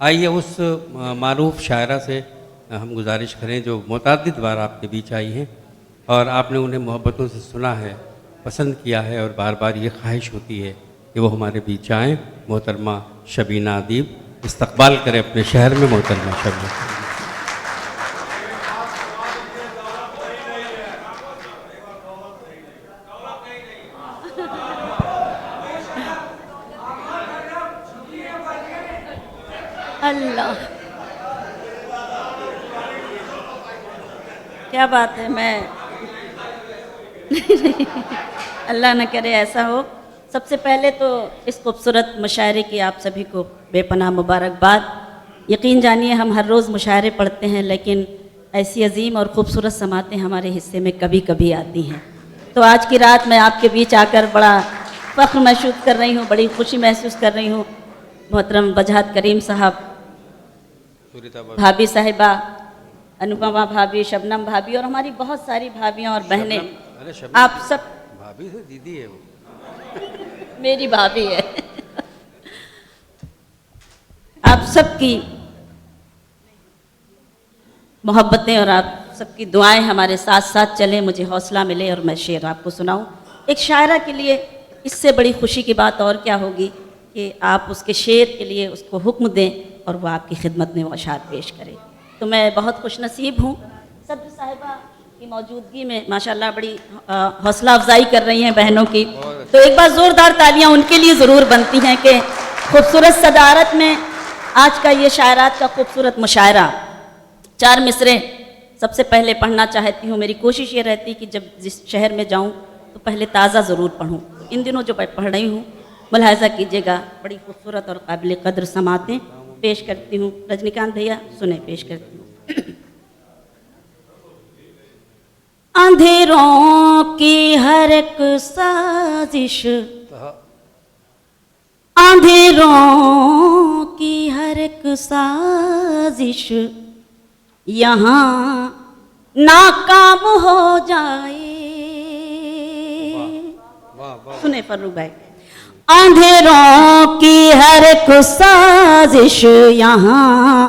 आइए उस मारूफ शायरा से हम गुजारिश करें जो मुतअद्दिद बार आपके बीच आई हैं और आपने उन्हें मोहब्बतों से सुना है, पसंद किया है और बार बार ये ख्वाहिश होती है कि वो हमारे बीच आएँ। मोहतरमा शबीना अदीब, इस्तकबाल करें अपने शहर में मोहतरमा शबीना। अल्लाह, क्या बात है। मैं अल्लाह न करे ऐसा हो। सबसे पहले तो इस खूबसूरत मुशायरे की आप सभी को बेपनाह मुबारकबाद। यकीन जानिए हम हर रोज़ मुशायरे पढ़ते हैं, लेकिन ऐसी अजीम और ख़ूबसूरत समातें हमारे हिस्से में कभी कभी आती हैं। तो आज की रात मैं आपके बीच आकर बड़ा फ़ख्र महसूस कर रही हूँ, बड़ी खुशी महसूस कर रही हूँ। मोहतरम वजहत करीम साहब, भाभी साहिबा, अनुपमा भाभी, शबनम भाभी और हमारी बहुत सारी भाभियाँ और बहनें, आप सब। भाभी से दीदी है वो। मेरी भाभी है। आप सबकी मोहब्बतें और आप सबकी दुआएं हमारे साथ साथ चलें, मुझे हौसला मिले और मैं शेर आपको सुनाऊं। एक शायरा के लिए इससे बड़ी खुशी की बात और क्या होगी कि आप उसके शेर के लिए उसको हुक्म दें और वो आपकी खिदमत में वो अशार पेश करे। तो मैं बहुत खुशनसीब हूँ सदर साहिबा की मौजूदगी में। माशाल्लाह बड़ी हौसला अफजाई कर रही हैं बहनों की, तो एक बार ज़ोरदार तालियां उनके लिए ज़रूर बनती हैं कि खूबसूरत सदारत में आज का ये शायरात का खूबसूरत मुशायरा। 4 मिसरे सबसे पहले पढ़ना चाहती हूँ। मेरी कोशिश ये रहती कि जब जिस शहर में जाऊँ तो पहले ताज़ा ज़रूर पढ़ूँ। इन दिनों जो मैं पढ़ रही हूँ मुलाहिज़ा कीजिएगा, बड़ी खूबसूरत और काबिल कद्र समातें पेश करती हूँ। रजनीकांत भैया सुने, पेश करती हूँ। अंधेरों की हर एक साजिश, अंधेरों की हर एक साजिश यहाँ नाकाम हो जाए। सुने फर्रुख भाई। अंधेरों की हर एक साजिश यहाँ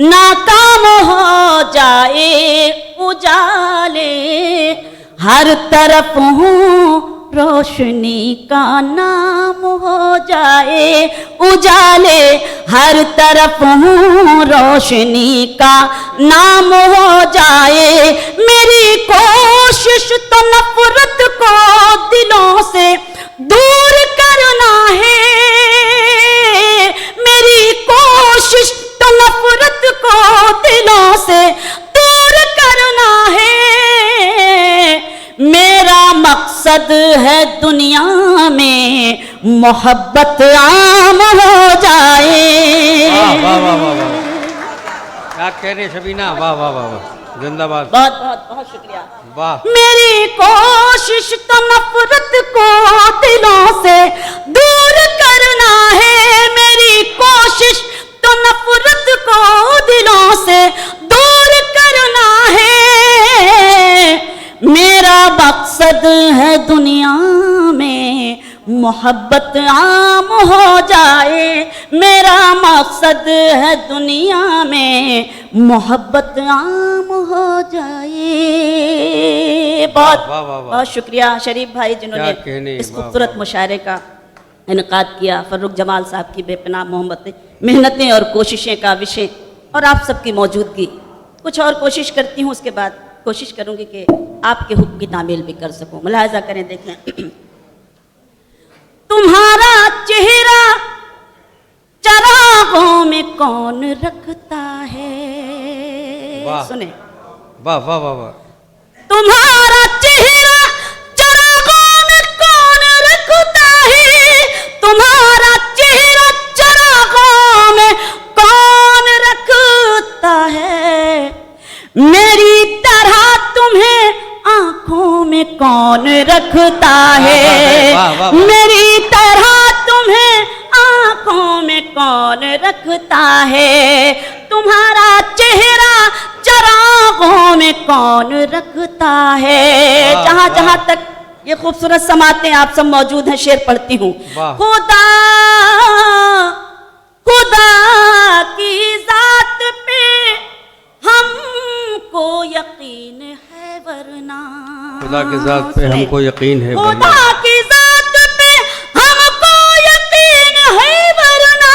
नाकाम हो जाए, उजाले हर तरफ हूँ रोशनी का नाम हो जाए, उजाले हर तरफ हूँ रोशनी का नाम हो जाए। मेरी कोशिश तो नफरत को दिलों से दूर करना है, मेरी कोशिश तो नफरत को दिलों से दूर करना है। मेरा मकसद है दुनिया में मोहब्बत आम हो जाए। वाह वाह वाह वाह, क्या कह रहे शबीना, वाह वाह वाह वाह, जिंदाबाद। बहुत बहुत बहुत शुक्रिया। वाह। मेरी कोशिश तो नफरत को दिलों से दूर करना है, मेरी कोशिश तो नफरत को दिलों से दूर करना है। मेरा मकसद है दुनिया में मोहब्बत आम हो जाए, मेरा मकसद है दुनिया में मोहब्बत आम हो जाए। बहुत बहुत शुक्रिया शरीफ भाई जिन्होंने इस खूबसूरत मुशायरे का इनकाद किया। फर्रुख जमाल साहब की बेपनाह मोहब्बतें, मेहनतें और कोशिशें का विषय और आप सबकी मौजूदगी। कुछ और कोशिश करती हूँ, उसके बाद कोशिश करूँगी कि आपके हुक्म की तामील भी कर सकूँ। मुलाहिज़ा करें, देखें। तुम्हारा चेहरा चरागों में कौन रखता है। सुने, वाह वाह वाह वाह। तुम्हारा चेहरा चरागों में कौन रखता है, तुम्हारा चेहरा चरागों में कौन रखता है। मेरी तरह तुम्हें आंखों में कौन रखता है, मेरी तरह तुम्हें आंखों में कौन रखता है। तुम्हारा चेहरा चरागों में कौन रखता है। जहां जहां तक ये खूबसूरत समातें आप सब मौजूद हैं, शेर पढ़ती हूँ। खुदा खुदा की वरना। खुदा की ज़ात पे सुने। हमको यकीन है वरना। खुदा की ज़ात पे हमको यकीन है वरना,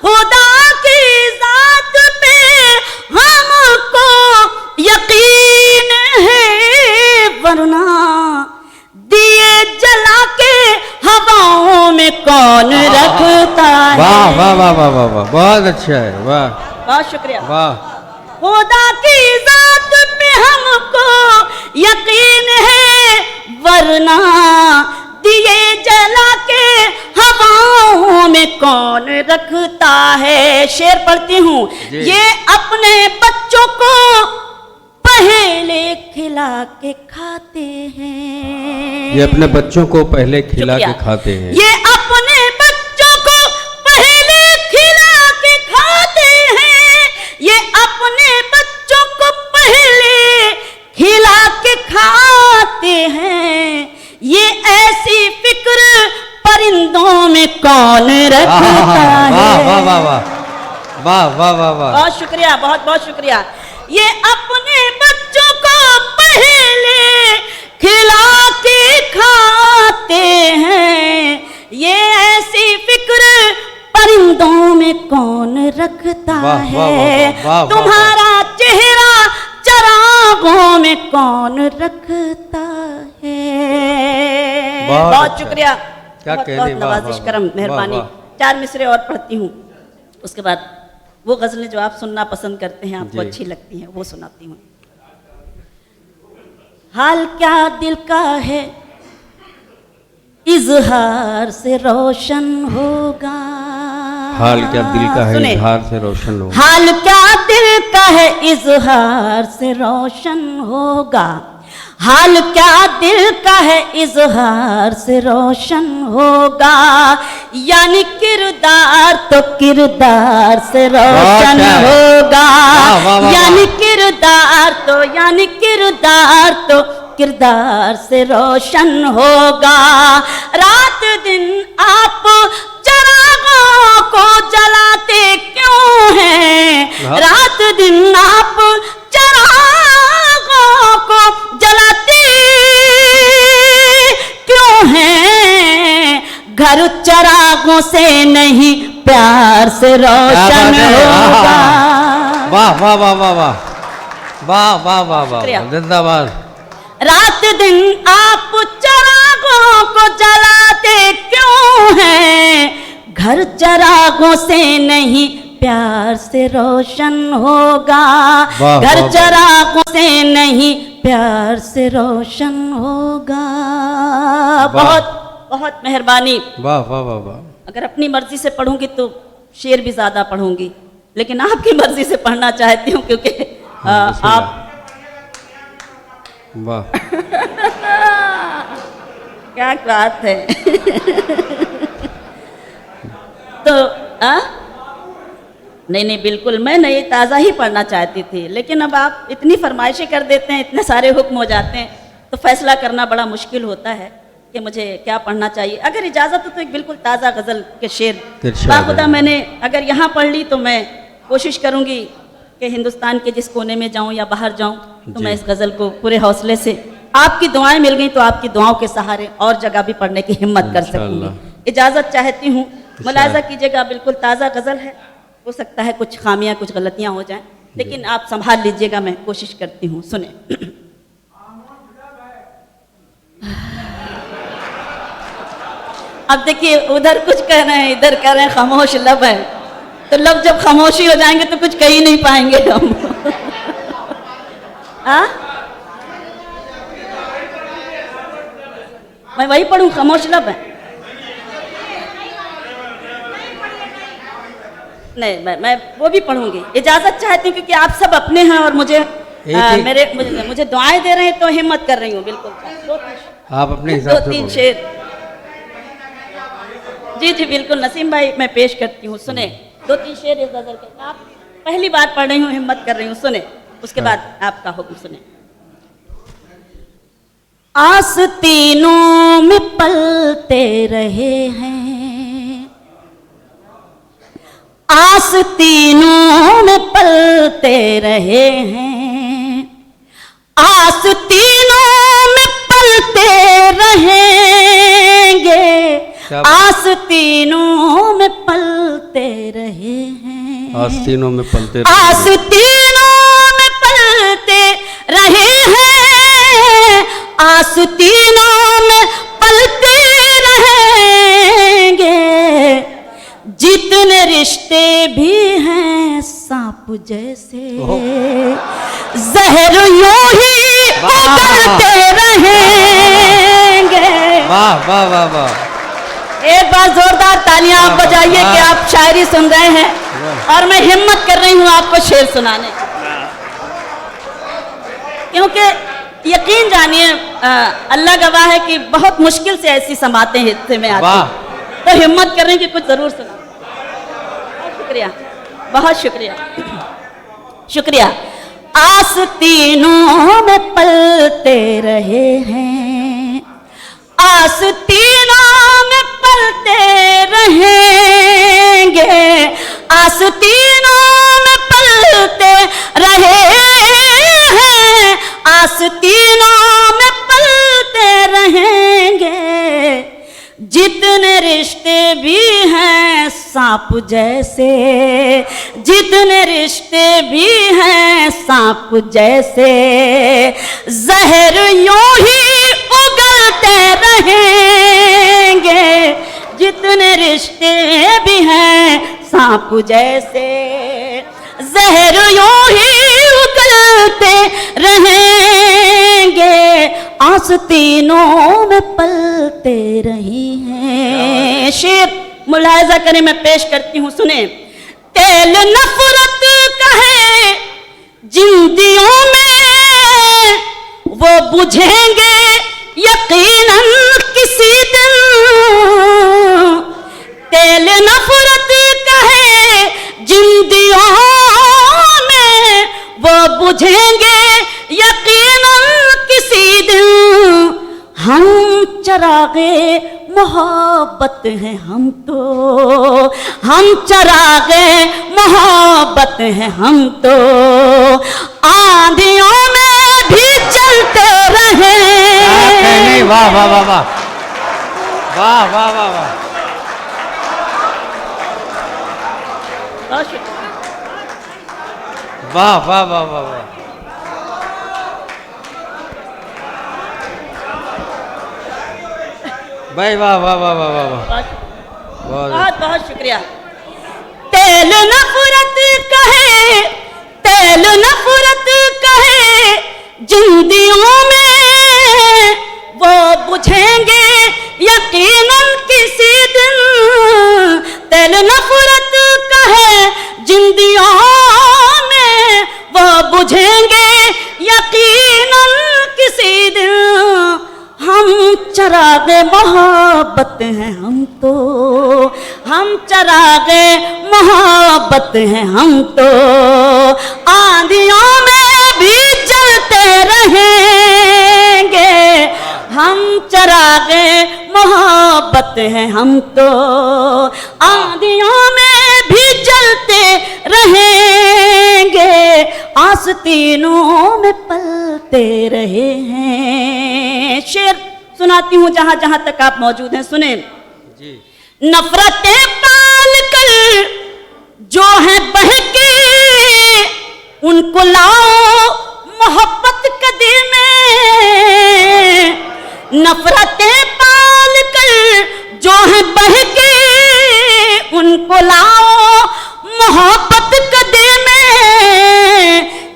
खुदा की ज़ात पे हमको यकीन है वरना, दिए जला के हवाओं में कौन रखता है। वाह वाह वाह वाह वाह वाह, बहुत अच्छा है, वाह बहुत शुक्रिया। वाह। खुदा की ज़ात पे हमको यकीन है वरना, दिए जला के हवाओं में कौन रखता है। शेर पढ़ती हूँ। जी। ये अपने बच्चों को पहले खिला के खाते हैं। ये अपने बच्चों को पहले खिला शुक्रिया। के खाते हैं। ये अपने बच्चों को पहले खिला के खाते हैं। ये अपने बच्चों को पहले खिला के खाते हैं। ये ऐसी फिक्र परिंदों में कौन रखता है। वाह वाह वाह वाह वाह वाह वाह वाह। बहुत शुक्रिया, बहुत बहुत शुक्रिया। ये अपने बच्चों को पहले खिला के खाते हैं। ये ऐसी फिक्र परिंदों में कौन रखता वाह, है। वाह, वाह, वाह, वाह, तुम्हारा चेहरा चरागों में कौन रखता है। बहुत बहुत अच्छा। शुक्रिया, क्या बहुत कहने, बहुत वाह, नवाजिश वाह, करम, वाह, मेहरबानी। वाह। 4 मिसरे और पढ़ती हूँ, उसके बाद वो गज़लें जो आप सुनना पसंद करते हैं, आपको जी। अच्छी लगती हैं, वो सुनाती हूँ। हाल क्या दिल का है इजहार से रोशन होगा। हाल क्या दिल का है सुने। इजहार से रोशन हो। हाल क्या दिल का है इजहार से रोशन होगा। हाल क्या दिल का है इजहार से रोशन होगा। यानी किरदार तो किरदार से रोशन वाह, होगा। वाह, वाह, वाह। यानी किरदार तो किरदार से रोशन होगा। रात दिन आप चरागों को जलाते क्यों हैं। हाँ। रात दिन आप चरागों को जलाते क्यों हैं। घर चरागों से नहीं प्यार से रोशन क्या बात है। होगा। वाह वाह वाह वाह वाह वाह वाह वाह शुक्रिया। वाह, जिंदाबाद। रात दिन आप चरागों को जलाते क्यों हैं। घर चरागों से नहीं प्यार से रोशन होगा। वाह, घर वाह, चरागों से नहीं प्यार से रोशन होगा। बहुत बहुत मेहरबानी। वाह वाह वाह वाह। अगर अपनी मर्जी से पढ़ूंगी तो शेर भी ज्यादा पढ़ूंगी, लेकिन आपकी मर्जी से पढ़ना चाहती हूँ क्योंकि आप वाह। क्या बात है। तो नहीं बिल्कुल, मैं नहीं ताज़ा ही पढ़ना चाहती थी, लेकिन अब आप इतनी फरमाइशें कर देते हैं, इतने सारे हुक्म हो जाते हैं, तो फैसला करना बड़ा मुश्किल होता है कि मुझे क्या पढ़ना चाहिए। अगर इजाज़त हो तो एक बिल्कुल ताज़ा गज़ल के शेर इरशाद बाखुदा है। मैंने अगर यहाँ पढ़ ली तो मैं कोशिश करूँगी कि हिंदुस्तान के जिस कोने में जाऊँ या बाहर जाऊँ तो जी। मैं इस गज़ल को पूरे हौसले से, आपकी दुआएं मिल गई तो आपकी दुआओं के सहारे और जगह भी पढ़ने की हिम्मत कर इंशाअल्लाह। सकूँगी। इजाज़त चाहती हूँ, मुलाज़ा कीजिएगा, बिल्कुल ताज़ा गज़ल है, हो सकता है कुछ खामियां कुछ गलतियां हो जाएं, लेकिन आप संभाल लीजिएगा, मैं कोशिश करती हूँ। सुने। अब देखिए, उधर कुछ कह रहे हैं, इधर कह रहे हैं खामोश लब है, तो लब जब खामोशी हो जाएंगे तो कुछ कह ही नहीं पाएंगे हम। हाँ, मैं वही पढ़ूं, खामोश लब है। नहीं, मैं वो भी पढ़ूंगी। इजाजत चाहती हूँ क्योंकि आप सब अपने हैं और मुझे मुझे दुआएं दे रहे हैं तो हिम्मत कर रही हूँ। बिल्कुल आप अपने हिसाब से 2-3 शेर। जी जी बिल्कुल नसीम भाई, मैं पेश करती हूँ, सुने। 2-3 शेर इस गजल के। आप पहली बार पढ़ रही हूँ, हिम्मत कर रही हूँ, सुने, उसके बाद आपका हुक्म सुने। आस्तीनों में पलते रहे हैं, आस्तीनों में पलते रहे हैं, आस्तीनों में पलते रहेंगे, आस्तीनों में पलते रहे हैं, आस्तीनों में पलते आस्तीनों में पलते रहे हैं, आस्तीनों में पलते रहेंगे। जितने रिश्ते भी हैं सांप जैसे, जहर यूं ही उगलते रहेंगे। वाह वाह वाह वाह। एक बार जोरदार तालियां आप बजाइए कि आप शायरी सुन रहे हैं और मैं हिम्मत कर रही हूं आपको शेर सुनाने, क्योंकि यकीन जानिए अल्लाह गवाह है कि बहुत मुश्किल से ऐसी समातें हिस्से में आती हैं, तो हिम्मत कर रहे हैं कि कुछ जरूर सुना। शुक्रिया, बहुत शुक्रिया, शुक्रिया। आस्तीनों में पलते रहे हैं, आस्तीनों में पलते रहेंगे, आस्तीनों में पलते रहे हैं, आस्तीनों में पलते रहेंगे। जितने रिश्ते भी हैं सांप जैसे, जितने रिश्ते भी हैं सांप जैसे, जहर यूं ही उगलते रहेंगे। जितने रिश्ते भी हैं सांप जैसे, जहर यूं ही उगलते रहेंगे। आस्तीनों में पलते रही हैं। शेर मुलाहिजा करें, मैं पेश करती हूँ, सुने। तेल नफरत का है जिन दियों में, वो बुझेंगे यकीनन किसी दिन। तेल नफरत का है जिन दियों में, वो बुझेंगे यकीनन किसी दिन। हम चरागे मोहब्बत हैं हम तो, हम चरागे मोहब्बत हैं हम तो, आंधियों में भी चलते रहे। वाह वाह वाह वाह वाह वाह वाह वाह। वाह वाह वाह वाह वाह। भाई वाह वाह वाह वाह वाह वाह। बहुत बहुत शुक्रिया। तेल नफरत कहे, तेल नफरत कहे जिन दियों में, वो बुझेंगे यकीनन किसी दिन। तेल नफरत कहे जिन दियों में, वो बुझेंगे यकीनन किसी दिन। हम चरागे मोहब्बत हैं हम तो, हम चरागे मोहब्बत हैं हम तो, आंधियों में भी चलते रहेंगे। हम चरागे मोहब्बत हैं हम तो, आंधियों में भी चलते रहेंगे। आस्तीनों में पलते रहे हैं। शेर सुनाती हूँ जहां जहां तक आप मौजूद हैं, सुने जी। नफरतें पाल कर जो है बहके, उनको लाओ मोहब्बत कदे में। नफरतें पाल कर जो है बहके, उनको लाओ मोहब्बत कदे में।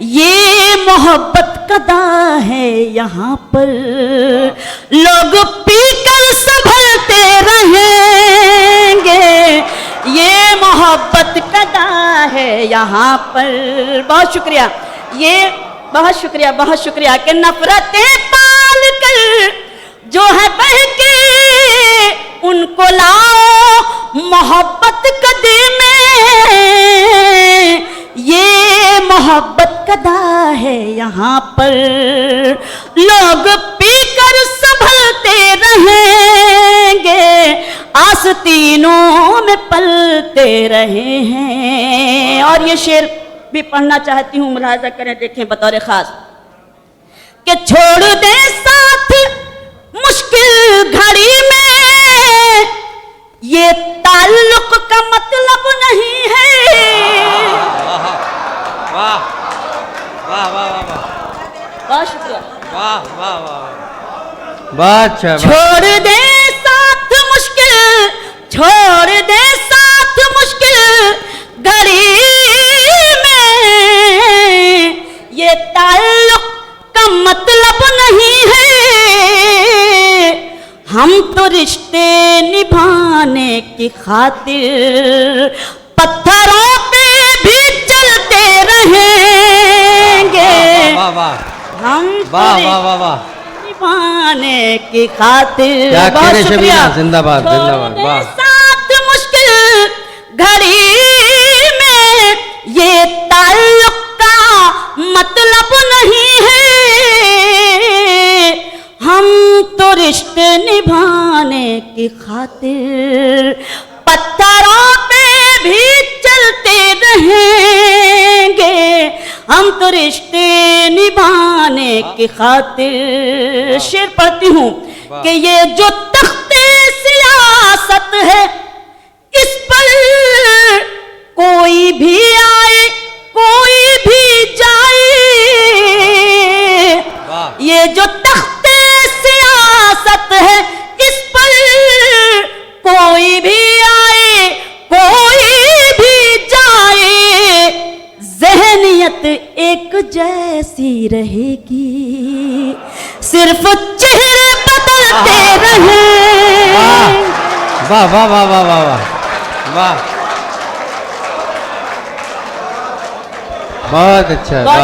ये मोहब्बत कदा है यहाँ पर, लोग पीकर संभलते रहेंगे। ये मोहब्बत कदा है यहाँ पर। बहुत शुक्रिया, ये बहुत शुक्रिया, बहुत शुक्रिया कि नफरतें पाल कर जो है बहके, उनको लाओ मोहब्बत कदे में। ये मोहब्बत कदा है यहाँ पर, लोग पीकर संभलते रहेंगे। आस्तीनों में पलते रहे हैं। और ये शेर भी पढ़ना चाहती हूँ, मुलाहिजा करें, देखें बतौर खास। कि छोड़ दे साथ मुश्किल घड़ी में, ये ताल्लुक का मतलब नहीं है। वाह वाह वाह वाह वाह, बहुत शुक्रिया। वाह वाह वाह, वाह अच्छा, छोड़ दे साथ मुश्किल, छोड़ दे साथ मुश्किल घड़ी में, ये ताल्लुक का मतलब नहीं है। हम तो रिश्ते निभाने की खातिर पत्थरों पे भी चलते रहेंगे। वाह वाह, हम वाह वाह वाह वाह, निभाने की खातिर। क्या बहुत कहने शुक्रिया। शबीना, जिंदाबाद जिंदाबाद, छोड़ दे वाह। साथ मुश्किल घड़ी में, ये ताल्लुक का मतलब नहीं है। हम तो रिश्ते निभाने की खातिर पत्थरों पे भी चलते रहेंगे। हम तो रिश्ते निभाने की खातिर। शेर पढ़ती हूँ कि ये जो तख्ते सियासत है, इस पर कोई भी आए कोई भी जाए। ये जो तख्ते सियासत है, इस पर कोई भी आए कोई भी जाए, ज़हनियत एक जैसी रहेगी, सिर्फ चेहरे बदलते रहें। वाह वाह वाह वाह वाह वाह वाह, बहुत अच्छा, वाह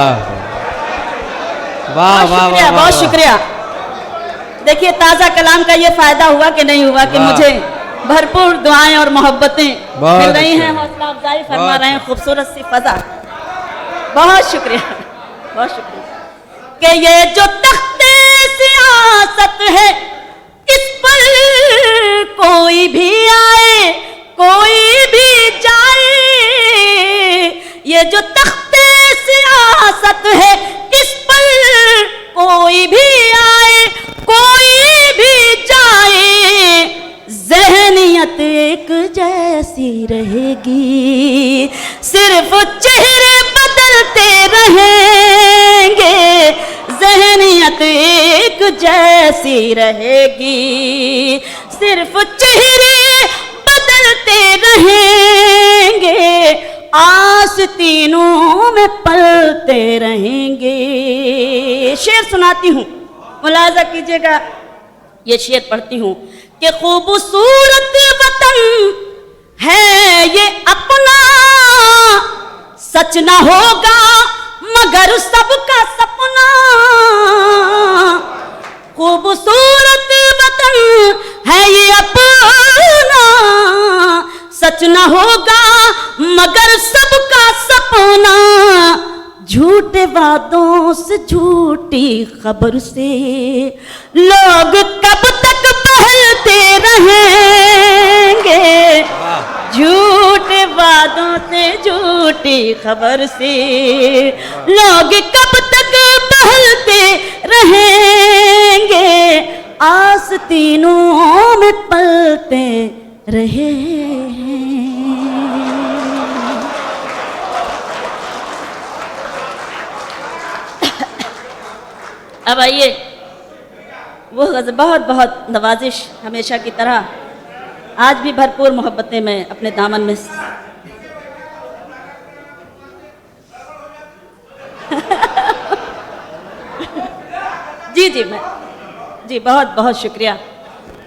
वाह वाह वाह, बहुत शुक्रिया। देखिए ताज़ा कलाम का ये फायदा हुआ कि नहीं हुआ कि मुझे भरपूर दुआएं और मोहब्बतें मिल रही हैं, हौसला अफजाई फरमा रहे हैं, खूबसूरत सी फजा। बहुत शुक्रिया, बहुत शुक्रिया। कि ये जो तख्ते सियासत है, इस पर कोई भी आए कोई भी जाए। ये जो तख्ते सियासत है, इस पर कोई भी आए कोई भी जाए, ज़हनियत एक जैसी रहेगी, सिर्फ चेहरे बदलते रहेंगे। ज़हनियत एक जैसी रहेगी, सिर्फ चेहरे बदलते रहेंगे, आस्तीनों में पलते रहेंगे। शेर सुनाती हूँ, मुलाजा कीजिएगा। ये शेर पढ़ती हूँ कि खूबसूरत वतन है ये अपना, सच ना होगा मगर सबका सपना। खूबसूरत वतन है ये अपना, सच ना होगा मगर सबका सपना। झूठे वादों से झूठी खबर से लोग कब तक बहलते रहेंगे। झूठे वादों से झूठी खबर से लोग कब तक बहलते रहेंगे, आस्तीनों में पलते रहे। अब आइए वो बहुत बहुत नवाजिश हमेशा की तरह आज भी भरपूर मोहब्बतें मैं अपने दामन में जी मैं जी बहुत बहुत शुक्रिया।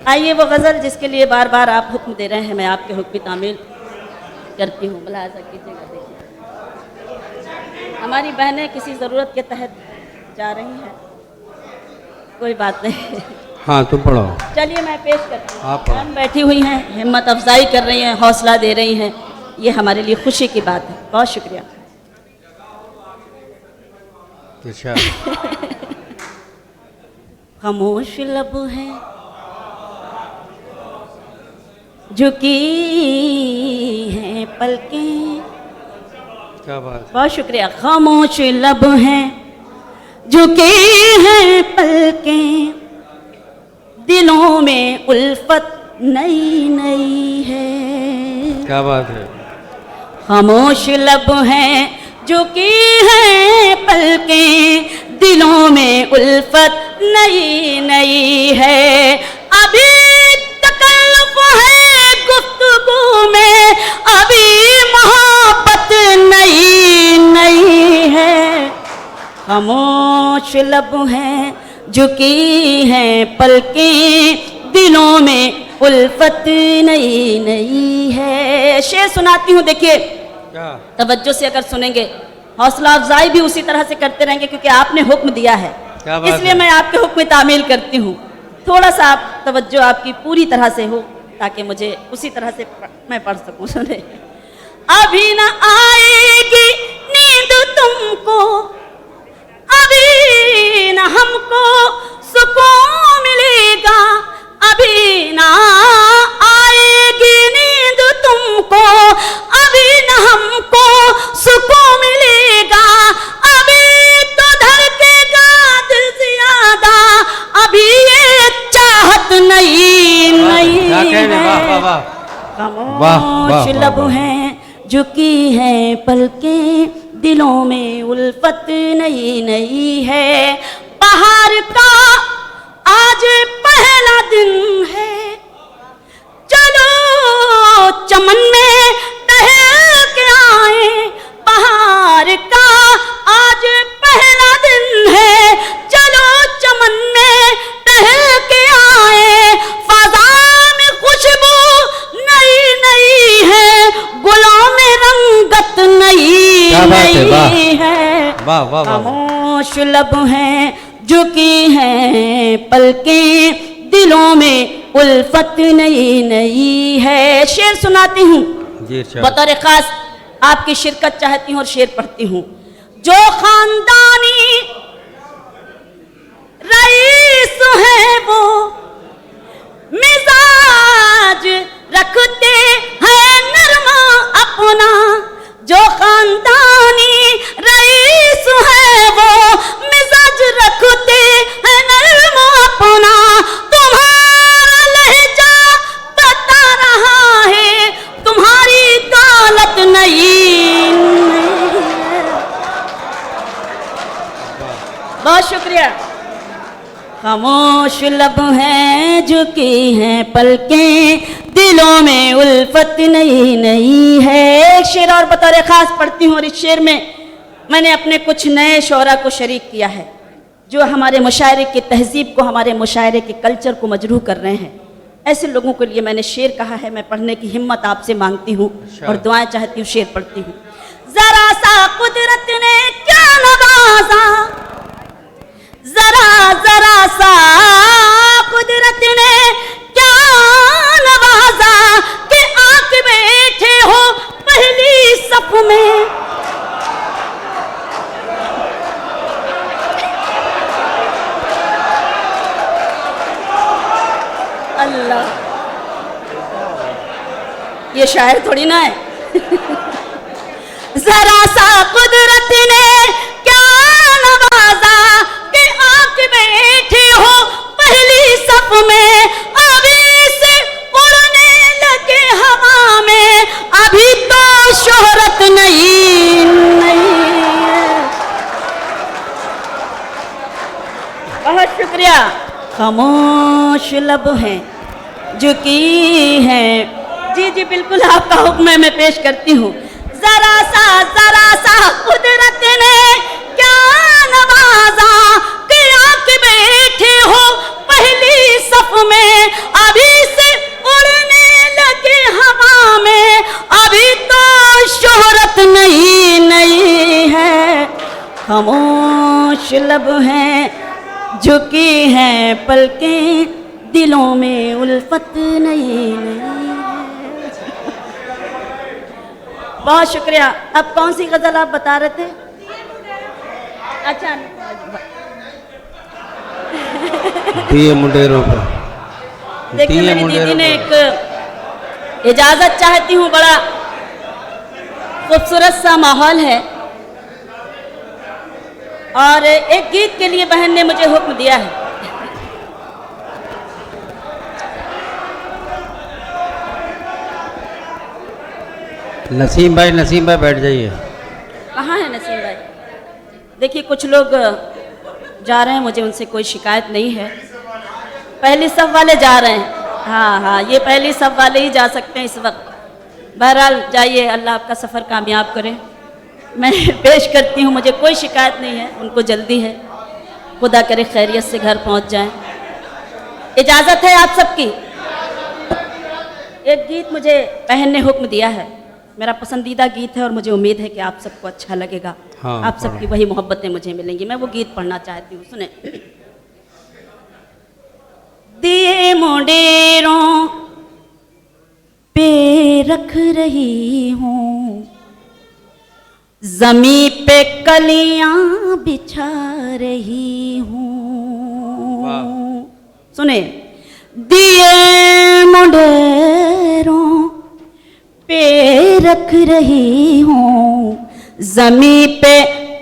आइए वो गज़ल जिसके लिए बार बार आप हुक्म दे रहे हैं, मैं आपके हुक्म की तामील करती हूँ। मुलाज़ा कीजिएगा। देखिए हमारी बहनें किसी ज़रूरत के तहत जा रही हैं, कोई बात नहीं। हाँ तुम पढ़ो। चलिए मैं पेश करती हूँ। आप पढ़ो। हम बैठी हुई हैं, हिम्मत अफजाई कर रही हैं, हौसला दे रही हैं, ये हमारे लिए खुशी की बात है। बहुत शुक्रिया। अच्छा खामोश लब है झुकी हैं पलकें। क्या बात। बहुत शुक्रिया। खामोश लब हैं झुके हैं पलकें, दिलों में उल्फत नई नई है। क्या बात है। खामोश लब हैं झुकी हैं पलकें, दिलों में उल्फत नई नई है। अभी तकल्लुफ है गुफ्तगू में, अभी मोहब्बत नई नई है। खामोश लब हैं झुकी हैं पलकें, दिलों में उल्फत नई नई है। शेर सुनाती हूँ, देखिए क्या तवज्जो से अगर सुनेंगे, हौसला अफजाई भी उसी तरह से करते रहेंगे क्योंकि आपने हुक्म दिया है, क्या बात इसलिए है। मैं आपके हुक्म में तामील करती हूँ। थोड़ा सा आप तवज्जो आपकी पूरी तरह से हो ताकि मुझे उसी तरह से मैं पढ़ सकूं। सुने, अभी न आएगी नींद तुमको, अभी न हमको सुकून मिलेगा, अभी ना आएगी नींद तुमको, अभी न हमको सुकून मिलेगा, अभी तो धड़केगा दिल ज्यादा, अभी ये चाहत नहीं क्या नहीं कहने, वाह वाह है। वाह। खामोश लब हैं झुकी हैं पलकें, दिलों में उल्फत नई नई है। बाहर का आज पहला दिन है, चलो चमन में टहल के आए। बाहर का आज पहला दिन है, चलो चमन में टहल के आए। फजा में खुशबू नई नई है, गुलों में रंगत नई नई है। वाह वाह वाह। खामोश लब हैं झुकी हैं पलकें, दिलों में उल्फत नई नई है। शेर सुनाती हूँ, जी इरशाद। बतौर खास आपकी शिरकत चाहती हूँ और शेर पढ़ती हूँ। जो खानदानी रईस है वो मिजाज रखते हैं नरमा अपना, जो खानदानी रईस है वो मिजाज रखते हैं नरमा अपना। तुम्हारा लहजा बता रहा है, तुम्हारी दौलत नहीं। बहुत शुक्रिया। खामोश लब हैं झुकी हैं पलकें, दिलों में उल्फत नई नई है। एक शेर और बतौर खास पढ़ती हूँ और इस शेर में मैंने अपने कुछ नए शोरा को शरीक किया है जो हमारे मुशायरे की तहजीब को, हमारे मुशायरे के कल्चर को मजरूह कर रहे हैं। ऐसे लोगों के लिए मैंने शेर कहा है, मैं पढ़ने की हिम्मत आपसे मांगती हूँ और दुआएं चाहती हूँ। शेर पढ़ती हूँ। जरा सा कुदरत ने क्या नवाजा, जरा जरा सा कुदरत ने क्या नवाजा, कि आके बैठे हो पहली सफ में। अल्लाह, ये शायर थोड़ी ना है। जरा सा कुदरत ने क्या नवाजा, कि आके बैठे हो पहली सफ में। अभी से उड़ने लगे हवा में, अभी तो शोहरत नहीं नहीं है। बहुत शुक्रिया। खामोश लब हैं झुकी हैं, जी जी बिल्कुल आपका हुक्म है, मैं पेश करती हूँ। जरा सा कुदरत ने क्या नवाजा, कि आके बैठे हो पहली सफ में। अभी से उड़ने लगे हवा में, अभी तो शोहरत नहीं नहीं है। खामोश लब हैं झुकी हैं पलकें, दिलों में उल्फत नहीं नहीं है। बहुत शुक्रिया। अब कौन सी गजल आप बता रहे थे? अच्छा, दिए मुंडेरों पर। देखिए मेरी दीदी ने एक इजाजत चाहती हूँ, बड़ा खूबसूरत सा माहौल है। और एक गीत के लिए बहन ने मुझे हुक्म दिया है। नसीम भाई बैठ जाइए। कहाँ है नसीम भाई? देखिए कुछ लोग जा रहे हैं, मुझे उनसे कोई शिकायत नहीं है। पहली सब वाले जा रहे हैं। हाँ हाँ, ये पहली सब वाले ही जा सकते हैं इस वक्त। बहरहाल जाइए, अल्लाह आपका सफ़र कामयाब करे। मैं पेश करती हूँ, मुझे कोई शिकायत नहीं है, उनको जल्दी है, खुदा करे खैरियत से घर पहुँच जाएं। इजाज़त है आप सबकी। एक गीत मुझे बहन ने हुक्म दिया है, मेरा पसंदीदा गीत है और मुझे उम्मीद है कि आप सबको अच्छा लगेगा। हाँ, आप सबकी वही मोहब्बतें मुझे मिलेंगी। मैं वो गीत पढ़ना चाहती हूँ, सुने। दिए मुंडेरों पे रख रही हूँ, ज़मीं पे कलियां बिछा रही हूँ। सुने। दिए मुंडेरों पे रख रही हूँ, ज़मीं पे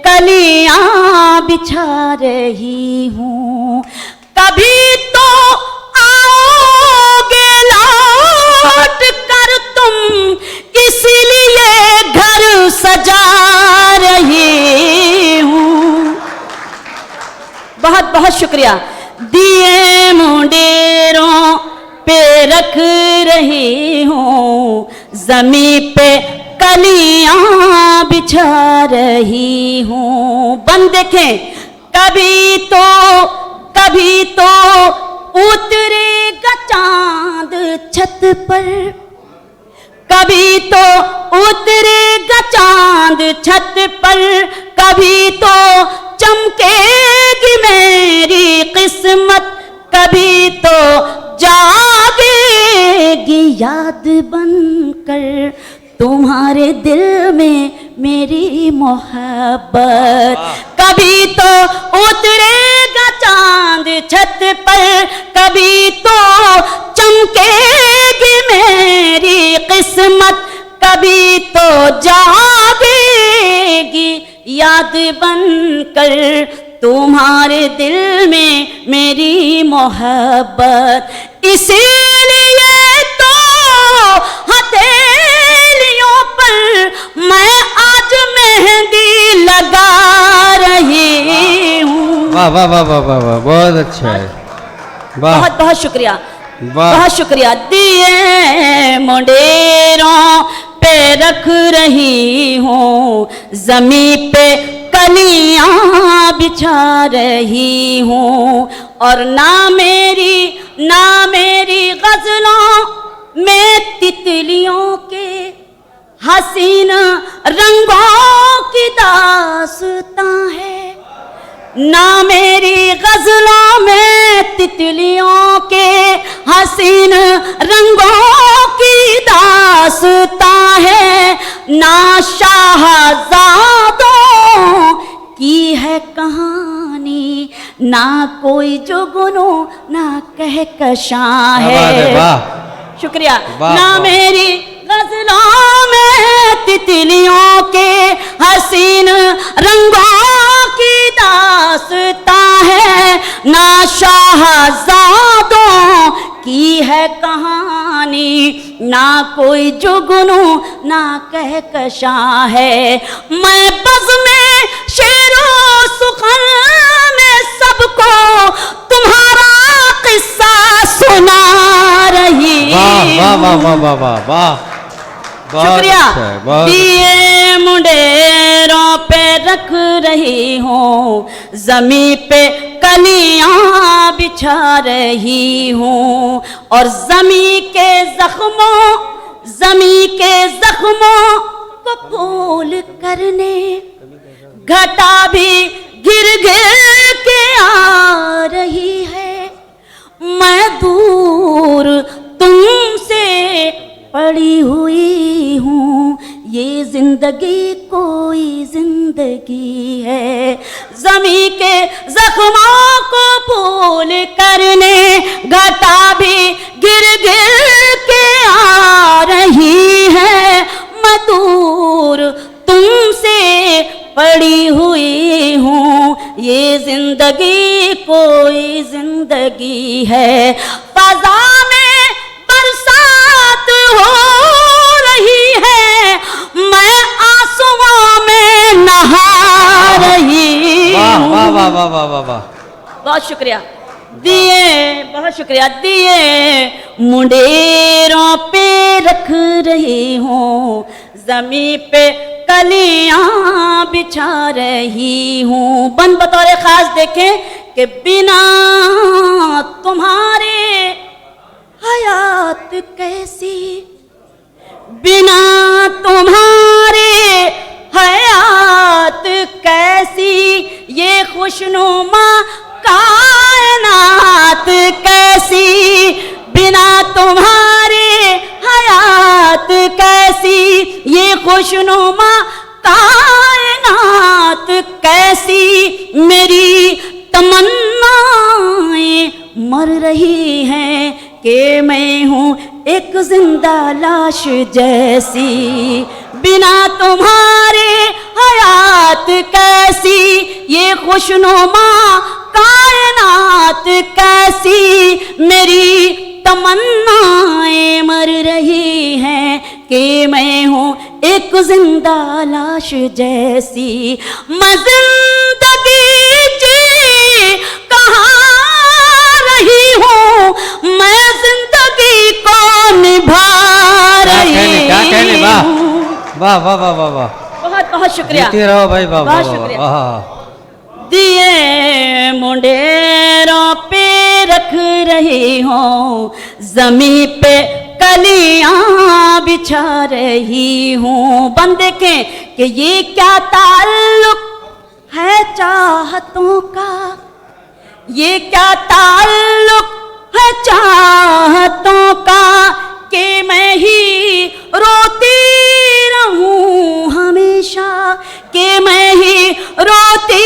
कलियां बिछा रही हूँ। कभी तो आओगे लौट कर तुम, इसलिए घर सजा रही हूँ। बहुत बहुत शुक्रिया। दिए मुंडेरों पे रख रही हूँ, ज़मीं पे कलियां बिछा रही हूँ। बन देखें, कभी तो उतरेगा चांद छत पर, कभी तो उतरेगा चांद छत पर, कभी तो चमकेगी मेरी किस्मत, कभी तो जागेगी याद बनकर तुम्हारे दिल में मेरी मोहब्बत। कभी तो उतरेगा चांद छत पर, कभी तो चमकेगी मेरी किस्मत, कभी तो जागेगी याद बनकर तुम्हारे दिल में मेरी मोहब्बत। इसीलिए तो हथेलियों पर मैं आज मेहंदी लगा रही हूँ। वाह वाह वाह वाह वाह वाह, बहुत अच्छा है। वाह, बहुत बहुत शुक्रिया, वाह। बहुत शुक्रिया। दिए मुंडेरों पे रख रही हूँ, ज़मीं पे कलियां बिछा रही हूँ। और ना मेरी गजलों में तितलियों के हसीन रंगों की दास्तां है, ना मेरी गजलों में तितलियों के हसीन रंगों की दास्तां है, ना शाहज़ादों की है कहानी, ना कोई जुगनू ना कहकशां है। वाह, शुक्रिया। वाह, ना वाह। मेरी गजलों में तितलियों के हसीन रंगों की दास्तां है, ना शाहज़ादों की है कहानी, ना कोई जुगनू ना कहकशां है। मैं बज़ में शेरो सुखन में सबको तुम्हारा किस्सा सुना रही। वाह वाह वाह वाह वाह वाह, शुक्रिया। बहुत दिए मुंडेरों पे रख रही हूँ, ज़मीं पे कलियां बिछा रही हूँ। और ज़मीं के जख्मों को फूल करने घटा भी गिर गिर के आ रही है। मैं दूर तुमसे पड़ी हुई हूँ, ये जिंदगी कोई जिंदगी है। ज़मीं के जख्मों को फूल करने घटा भी गिर गिर के आ रही है। मैं दूर तुमसे पड़ी हुई हूँ, बहुत शुक्रिया। दिए, बहुत शुक्रिया। दिए मुंडेरों पे रख रही हूँ, जमी पे कलियां बिछा रही हूँ। बन बतौर खास देखें कि बिना तुम्हारे हयात कैसी, बिना तुम्हारे हयात कैसी, ये खुशनुमा कायनात कैसी, बिना तुम्हारे हयात कैसी, ये खुशनुमा कायनात कैसी। मेरी तमन्नाएं मर रही हैं कि मैं हूँ एक जिंदा लाश जैसी, बिना तुम्हारे हयात कैसी, ये खुशनुमा कायनात कैसी। मेरी तमन्नाएं मर रही हैं कि मैं हूँ एक जिंदा लाश जैसी। मैं जिंदगी जी कहाँ रही हूँ, मैं जिंदगी को निभा रही हूँ। वाह वाह वाह वाह वाह, बहुत बहुत शुक्रिया। जीते रहो भाई, वाह वाह बहुत वाह शुक्रिया। वाह। दिए मुंडेरों पे रख रही हूँ, जमी पे कलियां बिछा रही हूँ। बन देखें कि ये क्या ताल्लुक है चाहतों का, ये क्या ताल्लुक है चाहतों का, कि मैं ही रोती रहूं हमेशा, कि मैं ही रोती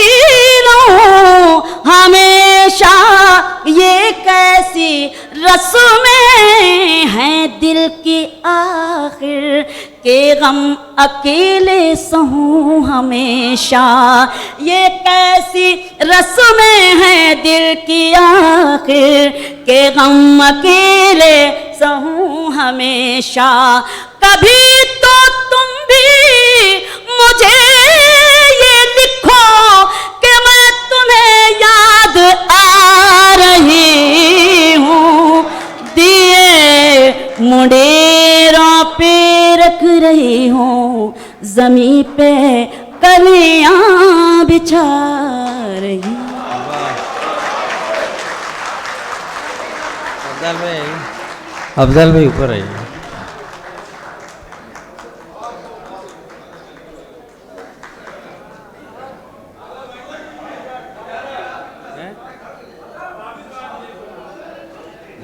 रहूं हमेशा। ये कैसी रस्में हैं दिल की आखिर, के गम अकेले सहूं हमेशा। ये कैसी रस्में हैं दिल की आखिर, के गम अकेले सहूं हमेशा। कभी तो तुम भी मुझे ये लिखो कि मैं तुम्हें याद आ रही हूँ। दिए मुंडेरों पे रख रही हूँ, जमी पे कलियां बिछा रही हूँ। अफजल भाई ऊपर आइए।